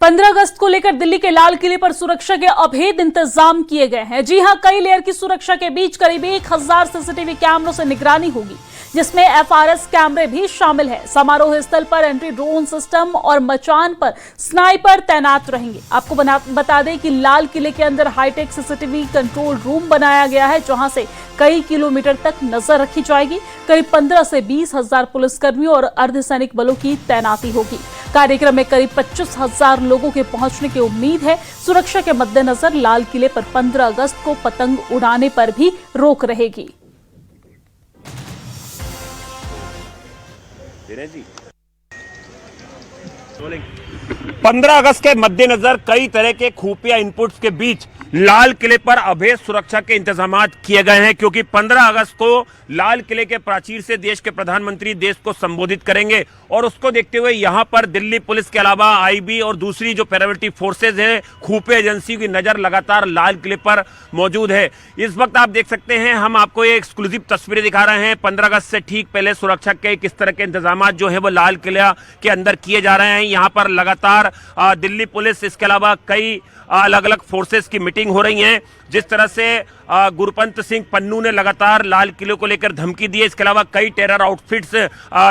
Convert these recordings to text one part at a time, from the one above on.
15 अगस्त को लेकर दिल्ली के लाल किले पर सुरक्षा के अभेद इंतजाम किए गए हैं। जी हां, कई लेयर की सुरक्षा के बीच करीब 1000 सीसीटीवी कैमरों से निगरानी होगी, जिसमें एफआरएस कैमरे भी शामिल है। समारोह स्थल पर एंटी ड्रोन सिस्टम और मचान पर स्नाइपर तैनात रहेंगे। आपको बता दें कि लाल किले के अंदर हाईटेक सीसीटीवी कंट्रोल रूम बनाया गया है, जहां से कई किलोमीटर तक नजर रखी जाएगी। करीब 15 से 20,000 पुलिसकर्मियों और अर्धसैनिक बलों की तैनाती होगी। कार्यक्रम में करीब 25,000 लोगों के पहुंचने की उम्मीद है। सुरक्षा के मद्देनजर लाल किले पर 15 अगस्त को पतंग उड़ाने पर भी रोक रहेगी। 15 अगस्त के मद्देनजर कई तरह के खुफिया इनपुट्स के बीच लाल किले पर अभेद सुरक्षा के इंतजाम किए गए हैं, क्योंकि 15 अगस्त को लाल किले के प्राचीर से देश के प्रधानमंत्री देश को संबोधित करेंगे और उसको देखते हुए यहां पर दिल्ली पुलिस के अलावा आईबी और दूसरी जो पैरामिलिट्री फोर्सेज हैं, खुफिया एजेंसियों की नजर लगातार लाल किले पर मौजूद है। इस वक्त आप देख सकते हैं, हम आपको ये एक्सक्लूसिव तस्वीरें दिखा रहे हैं। 15 अगस्त से ठीक पहले सुरक्षा के किस तरह के इंतजाम जो है वो लाल किला के अंदर किए जा रहे हैं। यहाँ पर लगातार दिल्ली पुलिस, इसके अलावा कई अलग अलग फोर्सेस की मीटिंग हो रही है। जिस तरह से गुरपंत सिंह पन्नू ने लगातार लाल किले को लेकर धमकी दी है, इसके अलावा कई टेरर आउटफिट्स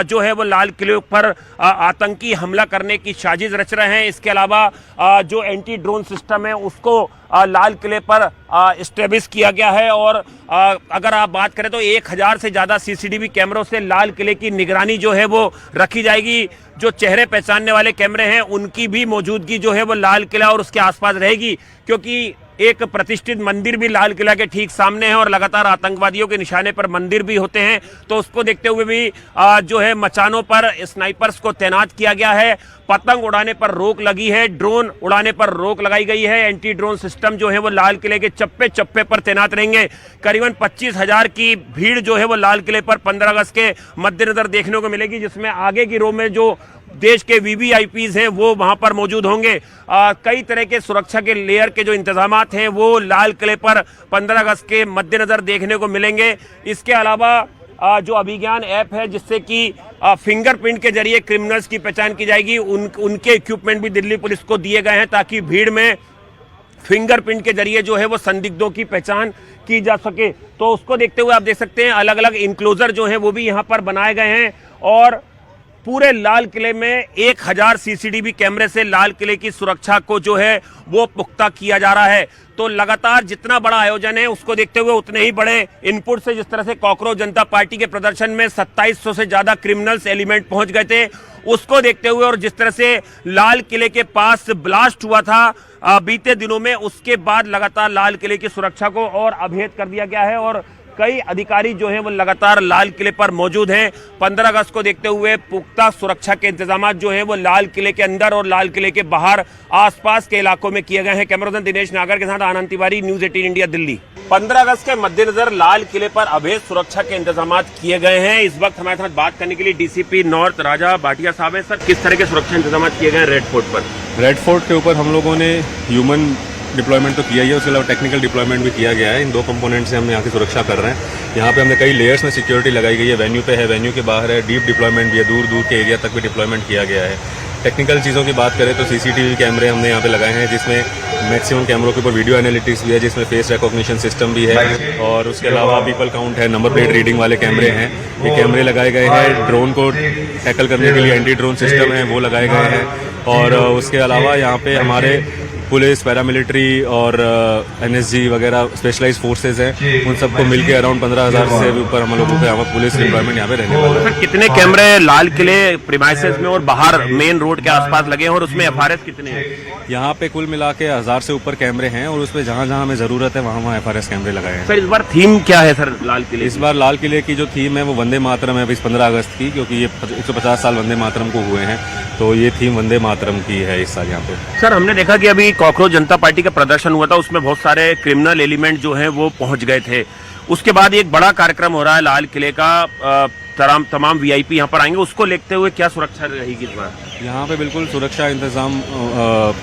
जो है वो लाल किले पर आतंकी हमला करने की साजिश रच रहे हैं। इसके अलावा जो एंटी ड्रोन सिस्टम है उसको लाल किले पर एस्टेब्लिश किया गया है और अगर आप बात करें तो 1000 से ज़्यादा सीसीटीवी कैमरों से लाल किले की निगरानी जो है वो रखी जाएगी। जो चेहरे पहचानने वाले कैमरे हैं उनकी भी मौजूदगी जो है वो लाल किला और उसके आसपास रहेगी, क्योंकि एक प्रतिष्ठित मंदिर भी लाल किला के ठीक सामने है और लगातार आतंकवादियों के निशाने पर मंदिर भी होते हैं। तो उसको देखते हुए भी जो है मचानों पर स्नाइपर्स को तैनात किया गया है। पतंग उड़ाने पर रोक लगी है, ड्रोन उड़ाने पर रोक लगाई गई है। एंटी ड्रोन सिस्टम जो है वो लाल किले के चप्पे चप्पे पर तैनात रहेंगे। करीबन 25,000 की भीड़ जो है वो लाल किले पर 15 अगस्त के मद्देनजर देखने को मिलेगी, जिसमें आगे की रो में जो देश के वीवीआईपीज हैं वो वहां पर मौजूद होंगे। कई तरह के सुरक्षा के लेयर के जो इंतजामात हैं वो लाल किले पर 15 अगस्त के मद्देनजर देखने को मिलेंगे। इसके अलावा जो अभिज्ञान ऐप है, जिससे कि फिंगरप्रिंट के जरिए क्रिमिनल्स की पहचान की जाएगी, उनके इक्विपमेंट भी दिल्ली पुलिस को दिए गए हैं, ताकि भीड़ में फिंगरप्रिंट के जरिए जो है वो संदिग्धों की पहचान की जा सके। तो उसको देखते हुए आप देख सकते हैं अलग अलग इंक्लोजर जो है वो भी यहाँ पर बनाए गए हैं और पूरे लाल किले में 1000 सीसीटीवी कैमरे से लाल किले की सुरक्षा को जो है वो पुख्ता किया जा रहा है। तो लगातार जितना बड़ा आयोजन है उसको देखते हुए उतने ही बड़े इनपुट से, जिस तरह से कॉकरोच जनता पार्टी के प्रदर्शन में 2700 से ज्यादा क्रिमिनल्स एलिमेंट पहुंच गए थे, उसको देखते हुए और जिस तरह से लाल किले के पास ब्लास्ट हुआ था बीते दिनों में, उसके बाद लगातार लाल किले की सुरक्षा को और अभेद कर दिया गया है और कई अधिकारी जो हैं वो लगातार लाल किले पर मौजूद हैं। 15 अगस्त को देखते हुए पुख्ता सुरक्षा के इंतजाम जो हैं वो लाल किले के अंदर और लाल किले के बाहर आसपास के इलाकों में किए गए हैं। कैमरामैन दिनेश नागर के साथ आनंद तिवारी, न्यूज़ 18 इंडिया, दिल्ली। 15 अगस्त के मद्देनजर लाल किले पर अभेद सुरक्षा के इंतजाम किए गए हैं। इस वक्त हमारे साथ बात करने के लिए डीसीपी नॉर्थ राजा भाटिया साहब हैं। सर, किस तरह के सुरक्षा इंतजाम किए गए हैं रेड फोर्ट पर? रेड फोर्ट के ऊपर हम लोगों ने ह्यूमन डिप्लॉयमेंट तो किया ही है, उसके अलावा टेक्निकल डिप्लॉयमेंट भी किया गया है। इन 2 कंपोनेंट से हम यहाँ की सुरक्षा कर रहे हैं। यहाँ पे हमने कई लेयर्स में सिक्योरिटी लगाई गई है। वेन्यू पे है, वेन्यू के बाहर है, डीप डिप्लॉयमेंट भी है, दूर दूर के एरिया तक भी डिप्लॉयमेंट किया गया है। टेक्निकल चीज़ों की बात करें तो सीसीटीवी कैमरे हमने यहाँ पे लगाए हैं, जिसमें मैक्सिमम कैमरों के ऊपर वीडियो एनालिटिक्स भी है, जिसमें फेस रिकॉग्निशन सिस्टम भी है और उसके अलावा पीपल काउंट है, नंबर प्लेट रीडिंग वाले कैमरे हैं। ये कैमरे लगाए गए हैं। ड्रोन को टैकल करने के लिए एंटी ड्रोन सिस्टम है, वो लगाए गए हैं और उसके अलावा यहाँ पे हमारे पुलिस, पैरामिलिट्री और एनएसजी वगैरह स्पेशलाइज्ड फोर्सेज हैं, उन सबको मिलकर अराउंड 15,000 से ऊपर हम लोगों के यहाँ पुलिस डिप्लॉयमेंट यहाँ पे रहने वाला है। कितने कैमरे लाल किले प्रीमाइसेस में और बाहर मेन रोड के आसपास लगे हैं और उसमें एफआरएस कितने हैं? यहाँ पे कुल मिला के 1000 से ऊपर कैमरे हैं और उसमें जहाँ जहाँ हमें जरूरत है वहाँ वहाँ एफआरएस कैमरे लगाए हैं। सर, इस बार थीम क्या है सर लाल किले? इस बार लाल किले की जो थीम है वो वंदे मातरम है इस 15 अगस्त की, क्योंकि ये 150 साल वंदे मातरम को हुए हैं, तो ये थीम वंदे मातरम की है इस साल यहाँ पे। सर, हमने देखा कि अभी कॉकरोच जनता पार्टी का प्रदर्शन हुआ था, उसमें बहुत सारे क्रिमिनल एलिमेंट जो हैं वो पहुंच गए थे। उसके बाद एक बड़ा कार्यक्रम हो रहा है लाल किले का, तमाम वीआईपी यहाँ पर आएंगे, उसको लेते हुए क्या सुरक्षा रहेगी इस बार? यहाँ पे बिल्कुल सुरक्षा इंतज़ाम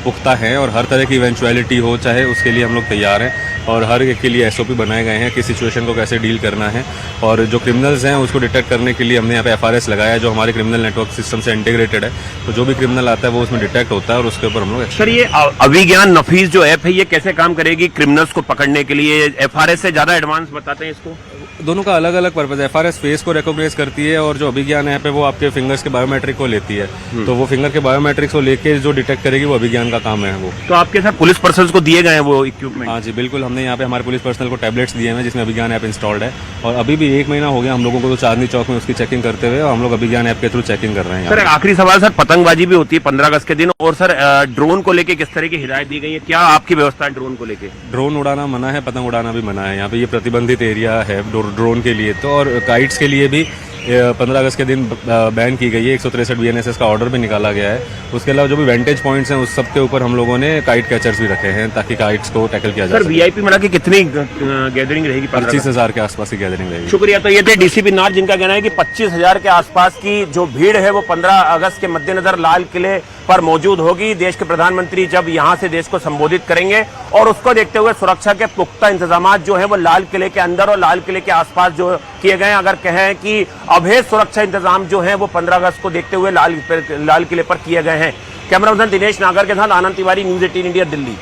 पुख्ता है और हर तरह की इवेंचुअलिटी हो चाहे उसके लिए हम लोग तैयार हैं और हर एक के लिए एसओपी बनाए गए हैं कि सिचुएशन को कैसे डील करना है। और जो क्रिमिनल्स हैं उसको डिटेक्ट करने के लिए हमने यहाँ पे एफआरएस लगाया है जो हमारे क्रिमिनल नेटवर्क सिस्टम से इंटीग्रेटेड है। तो जो भी क्रिमिनल आता है वो उसमें डिटेक्ट होता है और उसके ऊपर हम लोग सर ये अभिज्ञान नफीस जो ऐप है ये कैसे काम करेगी क्रिमिनल्स को पकड़ने के लिए? एफआरएस से ज्यादा एडवांस बताते हैं इसको? दोनों का अलग अलग पर्पज है। एफआरएस फेस को रिकॉग्नाइज करती है और जो अभिज्ञान ऐप है वो आपके फिंगर्स के बायोमेट्रिक को लेती है। तो वो फिंगर के बायोमेट्रिक्स को लेके जो डिटेक्ट करेगी वो अभिज्ञान का काम है वो। तो आपके साथ पुलिस पर्सन को दिए गए हैं वो इक्विपमेंट? हाँ जी बिल्कुल, हमने यहाँ पे हमारे पुलिस पर्सनल को टैबलेट्स दिए हैं जिसमें अभिज्ञान ऐप इंस्टॉल्ड है और अभी भी 1 महीना हो गया हम लोगों को तो चांदनी चौक में उसकी चेकिंग करते हुए और हम लोग अभिज्ञान ऐप के थ्रू चेकिंग कर रहे हैं। सर एक आखिरी सवाल सर, पतंगबाजी भी होती है 15 अगस्त के दिन और सर ड्रोन को लेके किस तरह की हिदायत दी गई है? क्या आपकी व्यवस्था है ड्रोन को लेके? ड्रोन उड़ाना मना है, पतंग उड़ाना भी मना है। यहाँ पे ये प्रतिबंधित एरिया है ड्रोन के लिए तो, और काइट्स के लिए भी 15 अगस्त के दिन बैन की गई है। 163 बीएनएसएस का ऑर्डर भी निकाला गया है। उसके अलावा जो भी वेंटेज पॉइंट्स हैं उस सब के ऊपर हम लोगों ने काइट कैचर्स भी रखे हैं ताकि काइट्स को टैकल किया जा सर सके। वीआईपी मिला के कितनी गैदरिंग रहेगी? 25,000 के आसपास की गैदरिंग रहेगी। शुक्रिया। तो ये थे डीसीपी नार जिनका कहना है कि 25,000 के आसपास की जो भीड़ है वो 15 अगस्त के मद्देनजर लाल किले पर मौजूद होगी। देश के प्रधानमंत्री जब यहां से देश को संबोधित करेंगे और उसको देखते हुए सुरक्षा के पुख्ता इंतजाम जो है वो लाल किले के अंदर और लाल किले के आसपास जो किए गए हैं। अगर कहें कि अभेद सुरक्षा इंतजाम जो है वो 15 अगस्त को देखते हुए लाल किले पर किए गए हैं। कैमरा पर्सन दिनेश नागर के साथ आनंद तिवारी, न्यूज़ 18 इंडिया, दिल्ली।